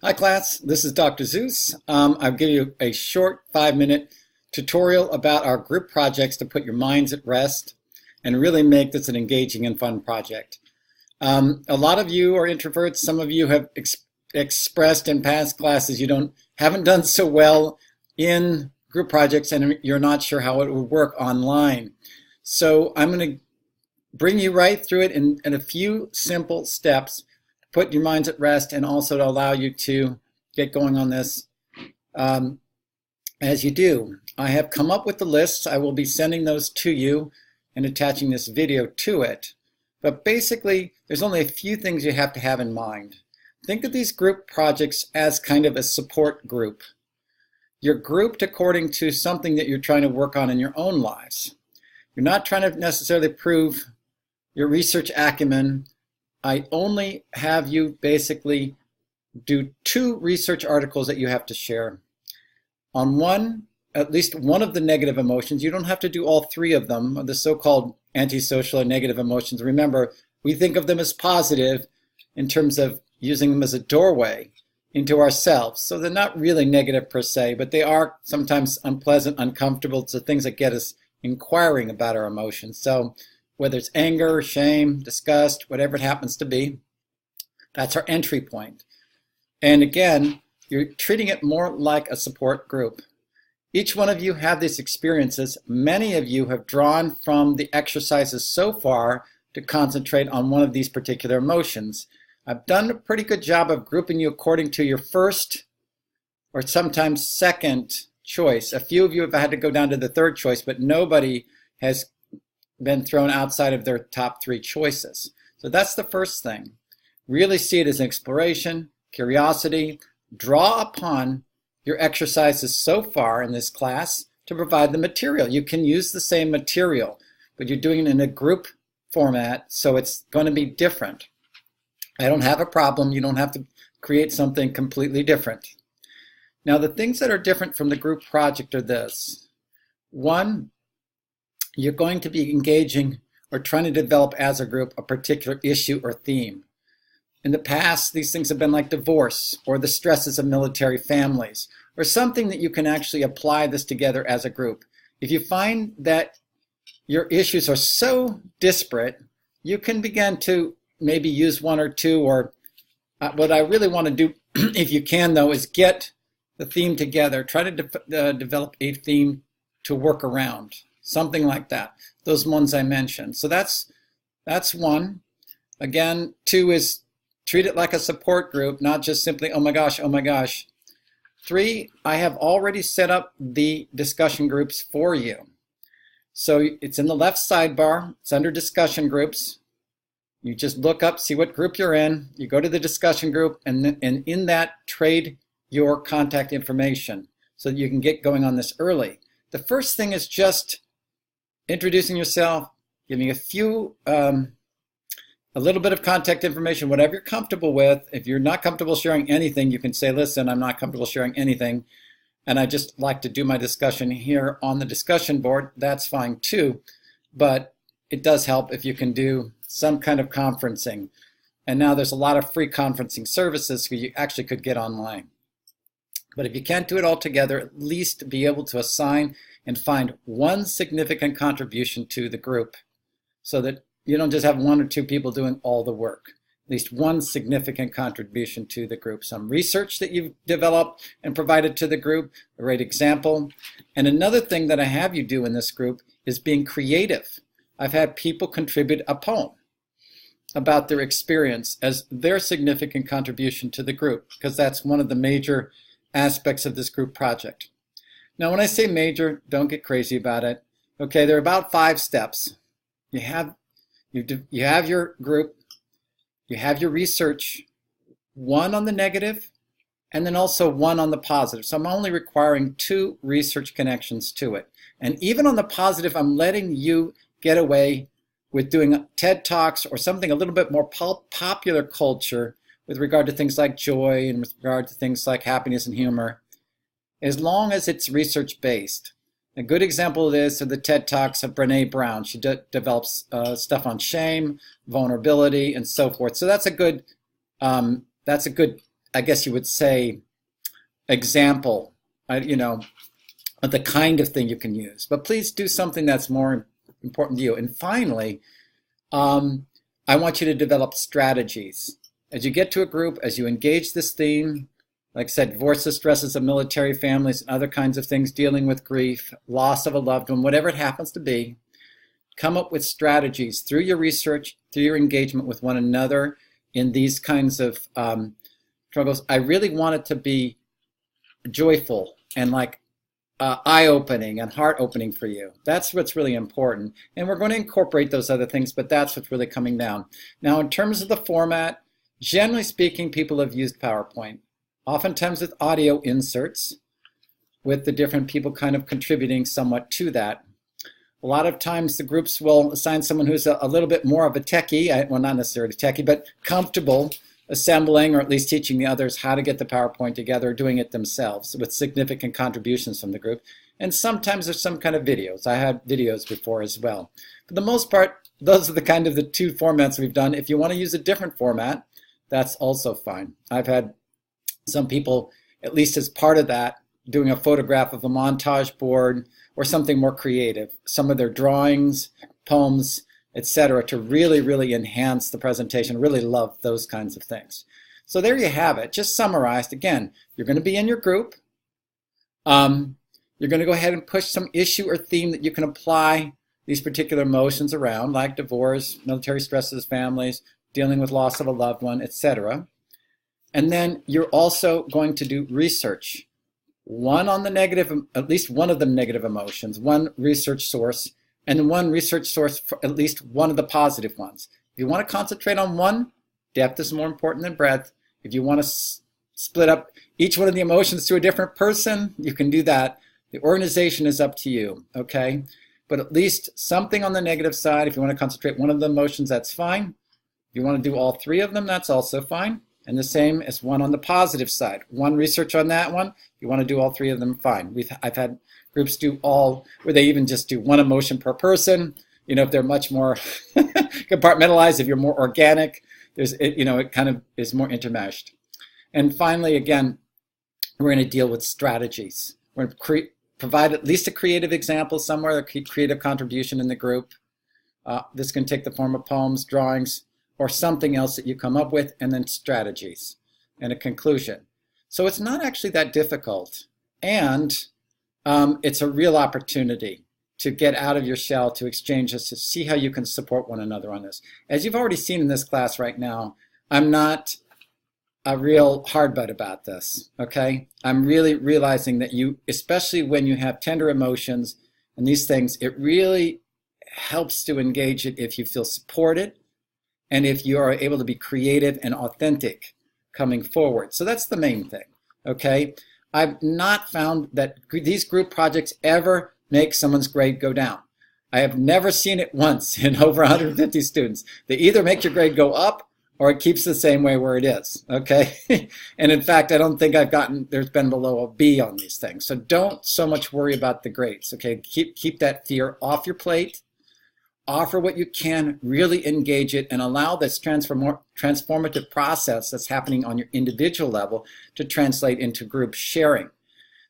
Hi class, this is Dr. Zeus. I'll give you a short 5-minute tutorial about our group projects to put your minds at rest and really make this an engaging and fun project. A lot of you are introverts. Some of you have expressed in past classes you haven't done so well in group projects and you're not sure how it would work online. So I'm going to bring you right through it in a few simple steps, put your minds at rest, and also to allow you to get going on this as you do. I have come up with the lists. I will be sending those to you and attaching this video to it. But basically, there's only a few things you have to have in mind. Think of these group projects as kind of a support group. You're grouped according to something that you're trying to work on in your own lives. You're not trying to necessarily prove your research acumen. I only have you basically do 2 research articles that you have to share. On at least one of the negative emotions. You don't have to do all 3 of them, the so-called antisocial and negative emotions. Remember, we think of them as positive in terms of using them as a doorway into ourselves. So they're not really negative per se, but they are sometimes unpleasant, uncomfortable. It's the things that get us inquiring about our emotions. So whether it's anger, shame, disgust, whatever it happens to be, that's our entry point. And again, you're treating it more like a support group. Each one of you have these experiences. Many of you have drawn from the exercises so far to concentrate on one of these particular emotions. I've done a pretty good job of grouping you according to your first or sometimes second choice. A few of you have had to go down to the 3rd choice, but nobody has been thrown outside of their top 3 choices. So that's the first thing. Really see it as an exploration, curiosity. Draw upon your exercises so far in this class to provide the material. You can use the same material, but you're doing it in a group format, so it's going to be different. I don't have a problem. You don't have to create something completely different. Now, the things that are different from the group project are this. 1, you're going to be engaging or trying to develop as a group a particular issue or theme. In the past, these things have been like divorce or the stresses of military families or something that you can actually apply this together as a group. If you find that your issues are so disparate, you can begin to maybe use 1 or 2 or what I really want to do, if you can though, is get the theme together. Try to develop a theme to work around. Something like that. Those ones I mentioned. So that's 1. Again, 2 is treat it like a support group, not just simply, oh my gosh, oh my gosh. 3, I have already set up the discussion groups for you. So it's in the left sidebar. It's under discussion groups. You just look up, see what group you're in. You go to the discussion group, and in that, trade your contact information so that you can get going on this early. The first thing is just introducing yourself, giving a little bit of contact information, whatever you're comfortable with. If you're not comfortable sharing anything, you can say, listen, I'm not comfortable sharing anything, and I just like to do my discussion here on the discussion board. That's fine too, but it does help if you can do some kind of conferencing. And now there's a lot of free conferencing services so you actually could get online. But if you can't do it all together, at least be able to assign and find 1 significant contribution to the group so that you don't just have 1 or 2 people doing all the work. At least 1 significant contribution to the group. Some research that you've developed and provided to the group, a great example. And another thing that I have you do in this group is being creative. I've had people contribute a poem about their experience as their significant contribution to the group, because that's one of the major aspects of this group project. Now, when I say major, don't get crazy about it. Okay, there are about 5 steps. You have your group, you have your research, 1 on the negative, and then also 1 on the positive. So I'm only requiring 2 research connections to it. And even on the positive, I'm letting you get away with doing TED Talks or something a little bit more popular culture with regard to things like joy and with regard to things like happiness and humor, as long as it's research-based. A good example of this are the TED Talks of Brene Brown. She develops stuff on shame, vulnerability, and so forth. So that's a good I guess you would say, example, you know, of the kind of thing you can use. But please do something that's more important to you. And finally, I want you to develop strategies. As you get to a group, as you engage this theme, like I said, divorces, stresses of military families, and other kinds of things, dealing with grief, loss of a loved one, whatever it happens to be, come up with strategies through your research, through your engagement with one another in these kinds of struggles. I really want it to be joyful and like eye-opening and heart-opening for you. That's what's really important. And we're going to incorporate those other things, but that's what's really coming down. Now, in terms of the format, generally speaking, people have used PowerPoint, oftentimes with audio inserts, with the different people kind of contributing somewhat to that. A lot of times the groups will assign someone who's a little bit more of a techie, well, not necessarily techie, but comfortable assembling or at least teaching the others how to get the PowerPoint together, doing it themselves with significant contributions from the group. And sometimes there's some kind of videos. I had videos before as well. For the most part, those are the kind of the two formats we've done. If you want to use a different format, that's also fine. I've had some people, at least as part of that, doing a photograph of a montage board or something more creative, some of their drawings, poems, etc., to really, really enhance the presentation. Really love those kinds of things. So there you have it. Just summarized. Again, you're going to be in your group. You're going to go ahead and push some issue or theme that you can apply these particular emotions around, like divorce, military stresses, families, dealing with loss of a loved one, etc. And then you're also going to do research. One on the negative, at least one of the negative emotions, one research source, and one research source for at least one of the positive ones. If you want to concentrate on one, depth is more important than breadth. If you want to split up each one of the emotions to a different person, you can do that. The organization is up to you, okay? But at least something on the negative side. If you want to concentrate one of the emotions, that's fine. If you want to do all three of them, that's also fine. And the same as one on the positive side. One research on that one. If you want to do all three of them, fine. I've had groups do all, where they even just do one emotion per person. You know, if they're much more compartmentalized, if you're more organic, it kind of is more intermeshed. And finally, again, we're going to deal with strategies. We're going to provide at least a creative example somewhere, a creative contribution in the group. This can take the form of poems, drawings, or something else that you come up with, and then strategies and a conclusion. So it's not actually that difficult, and it's a real opportunity to get out of your shell, to exchange this, to see how you can support one another on this. As you've already seen in this class right now, I'm not a real hard butt about this, okay? I'm really realizing that you, especially when you have tender emotions and these things, it really helps to engage it if you feel supported and if you are able to be creative and authentic coming forward. So that's the main thing, okay? I've not found that these group projects ever make someone's grade go down. I have never seen it once in over 150 students. They either make your grade go up or it keeps the same way where it is, okay? And in fact, I don't think there's been below a B on these things. So don't so much worry about the grades, okay? Keep that fear off your plate. Offer what you can, really engage it, and allow this transformative process that's happening on your individual level to translate into group sharing.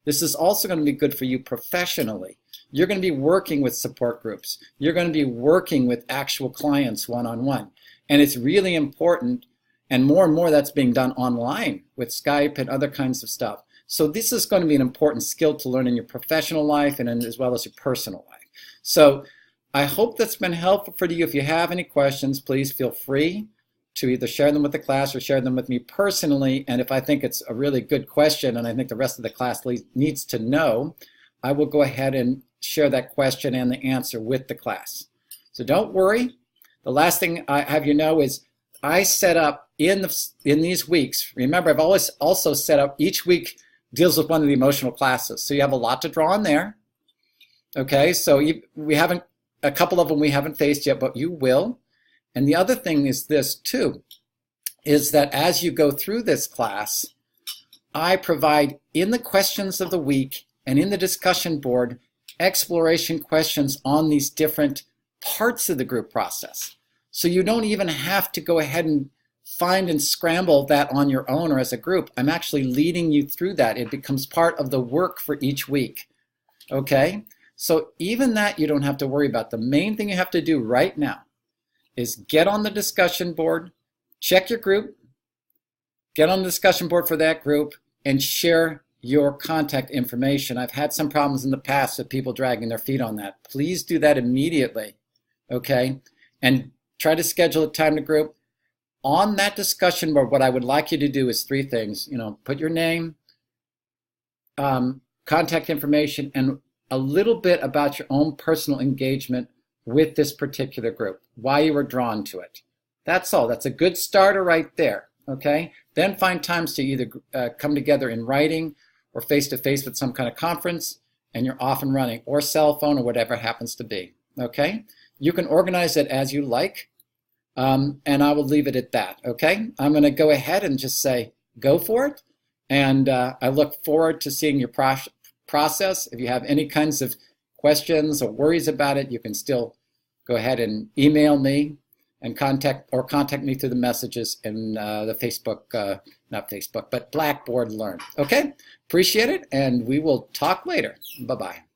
This is also going to be good for you professionally. You're going to be working with support groups. You're going to be working with actual clients one-on-one. And it's really important, and more that's being done online with Skype and other kinds of stuff. So this is going to be an important skill to learn in your professional life and as well as your personal life. So I hope that's been helpful for you. If you have any questions, please feel free to either share them with the class or share them with me personally. And if I think it's a really good question and I think the rest of the class needs to know, I will go ahead and share that question and the answer with the class. So don't worry. The last thing I have you know is I set up in these weeks, remember I've always also set up each week deals with one of the emotional classes. So you have a lot to draw on there. Okay, so we haven't, a couple of them we haven't faced yet, but you will. And the other thing is this too, is that as you go through this class, I provide in the questions of the week and in the discussion board, exploration questions on these different parts of the group process. So you don't even have to go ahead and find and scramble that on your own or as a group. I'm actually leading you through that. It becomes part of the work for each week. Okay? So even that you don't have to worry about. The main thing you have to do right now is get on the discussion board, check your group, get on the discussion board for that group, and share your contact information. I've had some problems in the past with people dragging their feet on that. Please do that immediately, okay? And try to schedule a time to group. On that discussion board, what I would like you to do is 3 things. Put your name, contact information, and a little bit about your own personal engagement with this particular group, why you were drawn to it. That's all. That's a good starter right there, okay? Then find times to either come together in writing or face-to-face with some kind of conference, and you're off and running, or cell phone or whatever it happens to be, okay? You can organize it as you like, and I will leave it at that, okay? I'm going to go ahead and just say go for it, and I look forward to seeing your process. If you have any kinds of questions or worries about it, you can still go ahead and email me and contact me through the messages in the Facebook, not Facebook, but Blackboard Learn. Okay? Appreciate it, and we will talk later. Bye-bye.